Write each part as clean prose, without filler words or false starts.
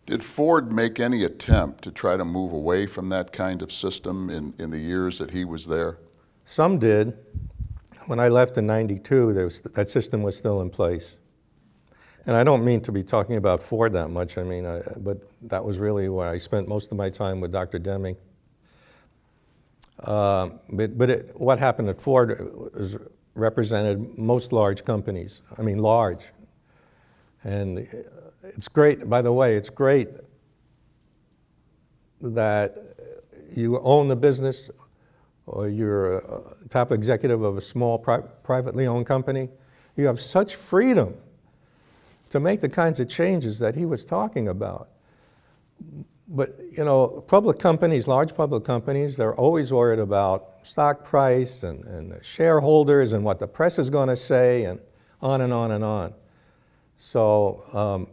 Did Ford make any attempt to try to move away from that kind of system in the years that he was there? Some did. When I left in '92, that system was still in place. And I don't mean to be talking about Ford that much, but that was really where I spent most of my time with Dr. Deming. What happened at Ford represented most large companies. Large. And it's great, by the way, it's great that you own the business or you're a top executive of a small privately owned company. You have such freedom to make the kinds of changes that he was talking about. But, public companies, large public companies, they're always worried about stock price and shareholders and what the press is going to say and on and on and on. So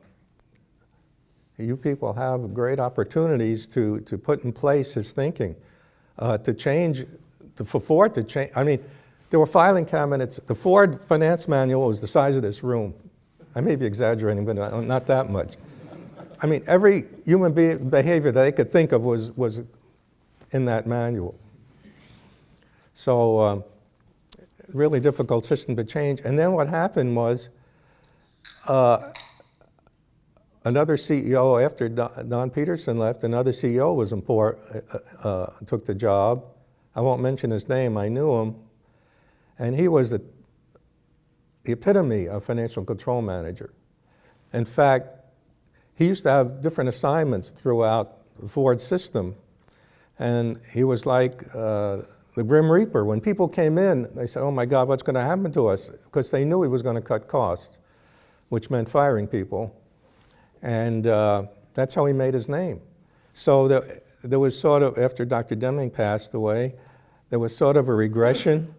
you people have great opportunities to put in place his thinking, to change, for Ford to change. There were filing cabinets. The Ford finance manual was the size of this room. I may be exaggerating, but not that much. Every human behavior that they could think of was in that manual. So really difficult system to change. And then what happened was another CEO, after Don Peterson left, another CEO was took the job. I won't mention his name, I knew him. And he was the epitome of financial control manager. In fact, he used to have different assignments throughout the Ford system. And he was like the Grim Reaper. When people came in, they said, oh my God, what's going to happen to us? Because they knew he was going to cut costs, which meant firing people. And that's how he made his name. So there was sort of, after Dr. Deming passed away, there was sort of a regression.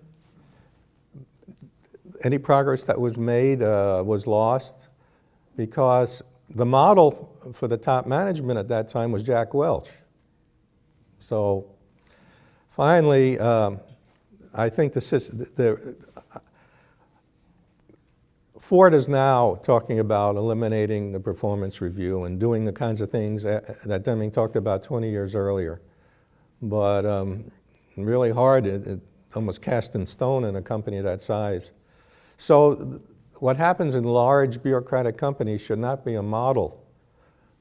Any progress that was made was lost because the model for the top management at that time was Jack Welch. So finally, I think Ford is now talking about eliminating the performance review and doing the kinds of things that Deming talked about 20 years earlier. But really hard, it's almost cast in stone in a company that size. So what happens in large bureaucratic companies should not be a model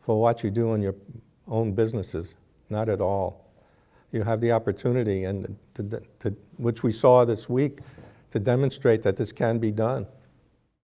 for what you do in your own businesses, not at all. You have the opportunity, and which we saw this week, to demonstrate that this can be done.